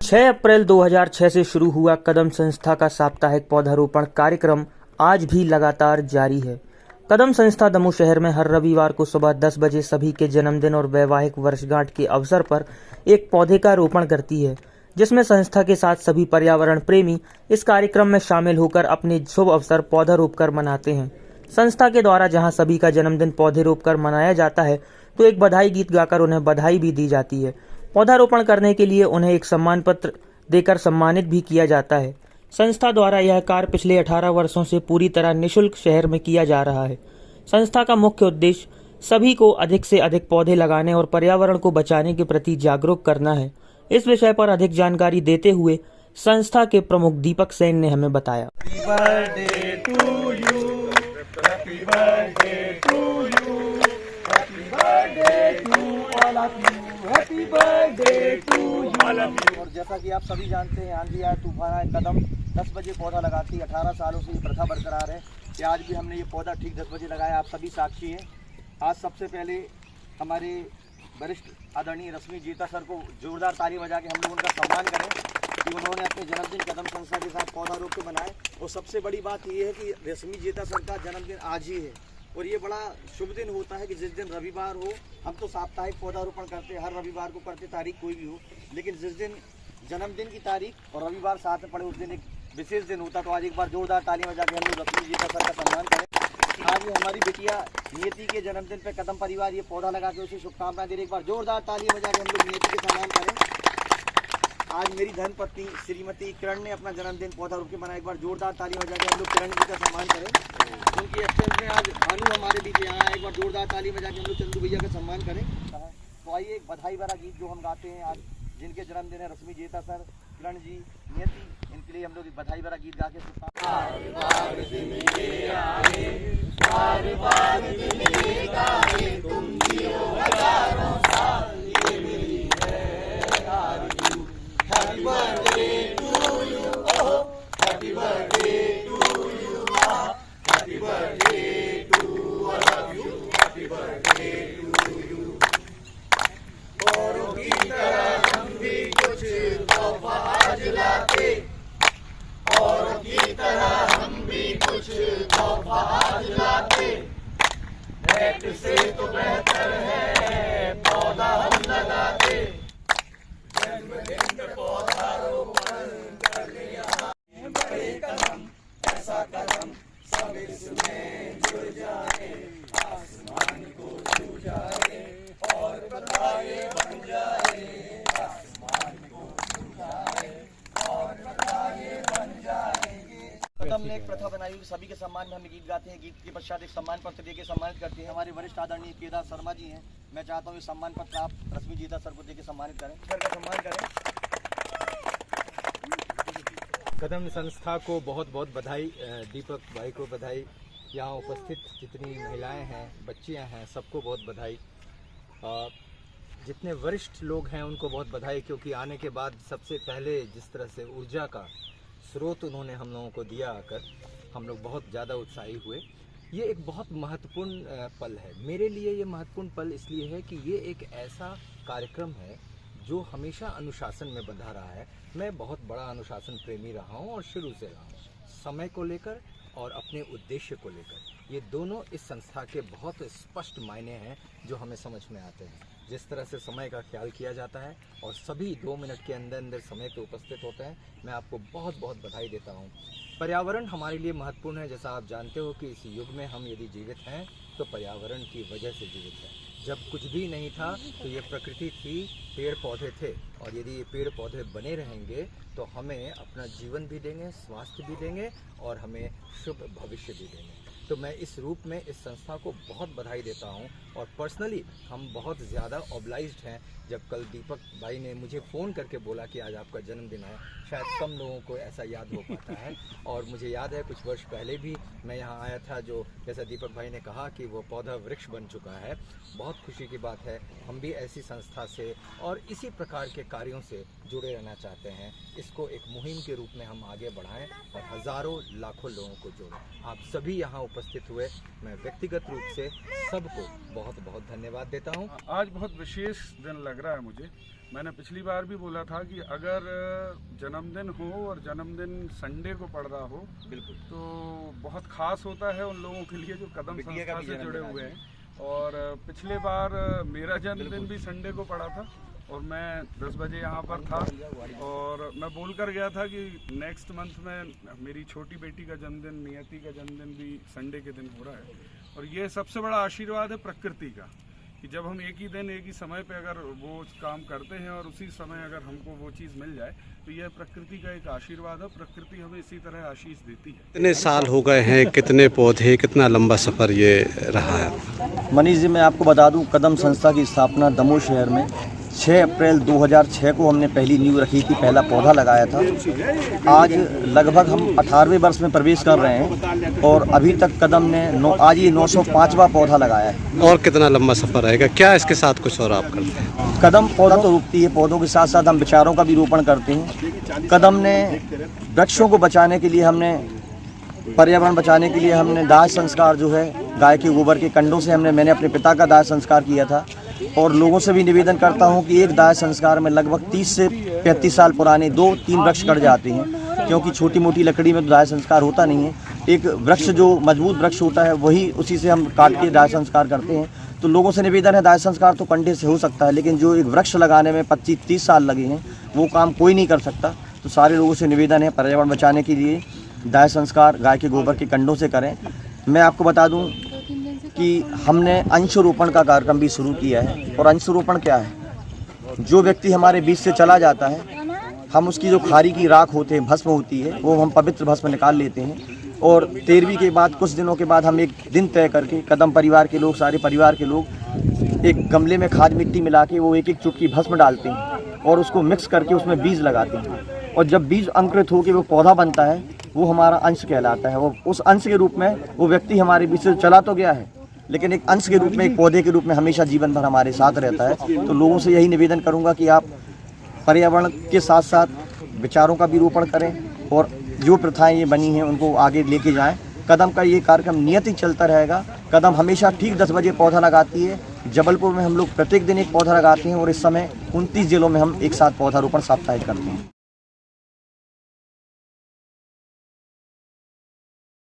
6 अप्रैल 2006 से शुरू हुआ कदम संस्था का साप्ताहिक पौधारोपण कार्यक्रम आज भी लगातार जारी है। कदम संस्था दमोह शहर में हर रविवार को सुबह 10 बजे सभी के जन्मदिन और वैवाहिक वर्षगांठ के अवसर पर एक पौधे का रोपण करती है, जिसमें संस्था के साथ सभी पर्यावरण प्रेमी इस कार्यक्रम में शामिल होकर अपने शुभ अवसर पौधा रोपकर मनाते हैं। संस्था के द्वारा जहां सभी का जन्मदिन पौधे रोपकर मनाया जाता है, तो एक बधाई गीत गाकर उन्हें बधाई भी दी जाती है। पौधारोपण करने के लिए उन्हें एक सम्मान पत्र देकर सम्मानित भी किया जाता है। संस्था द्वारा यह कार्य पिछले 18 वर्षों से पूरी तरह निःशुल्क शहर में किया जा रहा है। संस्था का मुख्य उद्देश्य सभी को अधिक से अधिक पौधे लगाने और पर्यावरण को बचाने के प्रति जागरूक करना है। इस विषय पर अधिक जानकारी देते हुए संस्था के प्रमुख दीपक सेन ने हमें बताया। और जैसा कि आप सभी जानते हैं, आंधी आए तूफान आए, कदम 10 बजे पौधा लगाती है। 18 सालों से ये प्रथा बरकरार है कि आज भी हमने ये पौधा ठीक 10 बजे लगाया। आप सभी साक्षी हैं। आज सबसे पहले हमारे वरिष्ठ आदरणीय रश्मि जीता सर को जोरदार ताली बजा के हम लोग उनका सम्मान करें कि उन्होंने अपने जन्मदिन कदम संस्था के साथ पौधा रोप के बनाए। और सबसे बड़ी बात ये है कि रश्मि जीता सर का जन्मदिन आज ही है और ये बड़ा शुभ दिन होता है कि जिस दिन रविवार हो, हम तो साप्ताहिक पौधारोपण करते हैं, हर रविवार को करते, तारीख कोई भी हो, लेकिन जिस दिन जन्मदिन की तारीख और रविवार साथ में पड़े उस दिन एक विशेष दिन होता। तो आज एक बार जोरदार तालियां बजा के हम लोग रश्मि जीता सर का सम्मान करें। आज हमारी बिटिया नियति के जन्मदिन पे कदम परिवार ये पौधा लगा के उसे शुभकामनाएं दे रहे। एक बार जोरदार तालियां बजा के हम लोग नियति के सम्मान करें। आज मेरी धर्मपत्नी श्रीमती किरण ने अपना जन्मदिन पौधा रोप के मनाया। एक बार जोरदार तालियां बजा के हम लोग किरण जी का सम्मान करें। उनकी एब्सेंस में आज भानु हमारे बीच यहाँ आए। एक बार जोरदार तालियां बजा के हम लोग चंदू भैया का सम्मान करें। तो आइए एक बधाई भरा गीत जो हम गाते हैं आज जिनके जन्मदिन है, रश्मि जीता सर, किरण जी, नियति, इनके लिए हम लोग बधाई भरा गीत गा के से तो बेहतर है पौधा हम लगाते। जन्मदिन पे पौधारोपण करने यहाँ बड़े कदम, ऐसा कदम सब इसमें जुड़ जाए, आसमान को छू जाए और बताए बन जाए, आसमान को छू जाए और बताए बन जाएंगे। कदम ने एक प्रथा बनाई हुई, सभी के सम्मान में हम गीत गाते हैं। गीत के पश्चात एक सम्मान पत्र देके सम्मानित करते हैं। हमारे वरिष्ठ आदरणीय केदार शर्मा जी हैं। मैं चाहता हूँ ये सम्मान पत्र आप रश्मि जीता सर को देके सम्मानित करें, सर का सम्मान करें। कदम संस्था को बहुत बहुत बधाई, दीपक भाई को बधाई, यहाँ उपस्थित जितनी महिलाएं हैं, बच्चियां हैं, सबको बहुत बधाई। जितने वरिष्ठ लोग हैं उनको बहुत बधाई, क्योंकि आने के बाद सबसे पहले जिस तरह से ऊर्जा का स्रोत उन्होंने हम लोगों को दिया आकर, हम लोग बहुत ज़्यादा उत्साही हुए। ये एक बहुत महत्वपूर्ण पल है मेरे लिए। ये महत्वपूर्ण पल इसलिए है कि ये एक ऐसा कार्यक्रम है जो हमेशा अनुशासन में बंधा रहा है। मैं बहुत बड़ा अनुशासन प्रेमी रहा हूँ और शुरू से रहा हूँ, समय को लेकर और अपने उद्देश्य को लेकर। ये दोनों इस संस्था के बहुत स्पष्ट मायने हैं जो हमें समझ में आते हैं। जिस तरह से समय का ख्याल किया जाता है और सभी 2 मिनट के अंदर अंदर समय पे उपस्थित होते हैं, मैं आपको बहुत बहुत बधाई देता हूँ। पर्यावरण हमारे लिए महत्वपूर्ण है। जैसा आप जानते हो कि इस युग में हम यदि जीवित हैं तो पर्यावरण की वजह से जीवित हैं। जब कुछ भी नहीं था तो ये प्रकृति थी, पेड़ पौधे थे, और यदि ये पेड़ पौधे बने रहेंगे तो हमें अपना जीवन भी देंगे, स्वास्थ्य भी देंगे और हमें शुभ भविष्य भी देंगे। तो मैं इस रूप में इस संस्था को बहुत बधाई देता हूं। और पर्सनली हम बहुत ज़्यादा ऑब्लाइज्ड हैं। जब कल दीपक भाई ने मुझे फ़ोन करके बोला कि आज आपका जन्मदिन है, शायद कम लोगों को ऐसा याद हो पाता है। और मुझे याद है कुछ वर्ष पहले भी मैं यहाँ आया था, जो जैसा दीपक भाई ने कहा कि वो पौधा वृक्ष बन चुका है। बहुत खुशी की बात है। हम भी ऐसी संस्था से और इसी प्रकार के कार्यों से जुड़े रहना चाहते हैं। इसको एक मुहिम के रूप में हम आगे बढ़ाएं और हज़ारों लाखों लोगों को जोड़ें। आप सभी यहाँ उपस्थित हुए, मैं व्यक्तिगत रूप से सबको बहुत बहुत धन्यवाद देता हूँ। आज बहुत विशेष दिन लग रहा है मुझे। मैंने पिछली बार भी बोला था कि अगर जन्मदिन हो और जन्मदिन संडे को पड़ रहा हो बिल्कुल तो बहुत खास होता है उन लोगों के लिए जो कदम बिटिया का संस्था भी से जुड़े जन्मदिन हुए हैं। और पिछले बार मेरा जन्मदिन भी संडे को पड़ा था और मैं 10 बजे यहाँ पर था और मैं बोल कर गया था कि नेक्स्ट मंथ में मेरी छोटी बेटी का जन्मदिन, नियति का जन्मदिन भी संडे के दिन हो रहा है। और ये सबसे बड़ा आशीर्वाद है प्रकृति का कि जब हम एक ही दिन एक ही समय पे अगर वो काम करते हैं और उसी समय अगर हमको वो चीज़ मिल जाए तो यह प्रकृति का एक आशीर्वाद है। प्रकृति हमें इसी तरह आशीष देती है। कितने साल हो गए हैं, कितने पौधे, कितना लंबा सफ़र ये रहा है? मनीष जी, मैं आपको बता दूं, कदम संस्था की स्थापना दमोह शहर में 6 अप्रैल 2006 को हमने पहली नींव रखी थी, पहला पौधा लगाया था। आज लगभग हम 18वें वर्ष में प्रवेश कर रहे हैं और अभी तक कदम ने आज ये 905वां पौधा लगाया है। और कितना लंबा सफ़र रहेगा? क्या इसके साथ कुछ और आप करते हैं? कदम पौधा तो रोपती है, पौधों के साथ साथ हम विचारों का भी रोपण करते हैं। कदम ने वृक्षों को बचाने के लिए, हमने पर्यावरण बचाने के लिए हमने दाह संस्कार जो है गाय के गोबर के कंडों से मैंने अपने पिता का दाह संस्कार किया था। और लोगों से भी निवेदन करता हूं कि एक दाह संस्कार में लगभग 30 से 35 साल पुराने 2-3 वृक्ष कट जाते हैं, क्योंकि छोटी मोटी लकड़ी में तो दाह संस्कार होता नहीं है। एक वृक्ष जो मजबूत वृक्ष होता है वही, उसी से हम काट के दाह संस्कार करते हैं। तो लोगों से निवेदन है, दाह संस्कार तो कंडे से हो सकता है, लेकिन जो एक वृक्ष लगाने में 25-30 साल लगे हैं वो काम कोई नहीं कर सकता। तो सारे लोगों से निवेदन है, पर्यावरण बचाने के लिए दाह संस्कार गाय के गोबर के कंडों से करें। मैं आपको बता दूं कि हमने अंशरोपण का कार्यक्रम भी शुरू किया है। और अंशरोपण क्या है? जो व्यक्ति हमारे बीच से चला जाता है, हम उसकी जो खारी की राख होते हैं, भस्म होती है, वो हम पवित्र भस्म निकाल लेते हैं। और 13वीं के बाद कुछ दिनों के बाद हम एक दिन तय करके कदम परिवार के लोग, सारे परिवार के लोग एक गमले में खाद मिट्टी मिला के वो एक चुटकी भस्म डालते हैं और उसको मिक्स करके उसमें बीज लगाते हैं। और जब बीज अंकुरित होकर वो पौधा बनता है, वो हमारा अंश कहलाता है। वो उस अंश के रूप में वो व्यक्ति हमारे बीच से चला तो गया है, लेकिन एक अंश के रूप में, एक पौधे के रूप में हमेशा जीवन भर हमारे साथ रहता है। तो लोगों से यही निवेदन करूंगा कि आप पर्यावरण के साथ साथ विचारों का भी रोपण करें और जो प्रथाएं ये बनी हैं उनको आगे लेके जाएं। कदम का ये कार्यक्रम नियत ही चलता रहेगा। कदम हमेशा ठीक 10 बजे पौधा लगाती है। जबलपुर में हम लोग प्रत्येक दिन एक पौधा लगाते हैं और इस समय 29 जिलों में हम एक साथ पौधारोपण साप्ताहिक करते हैं।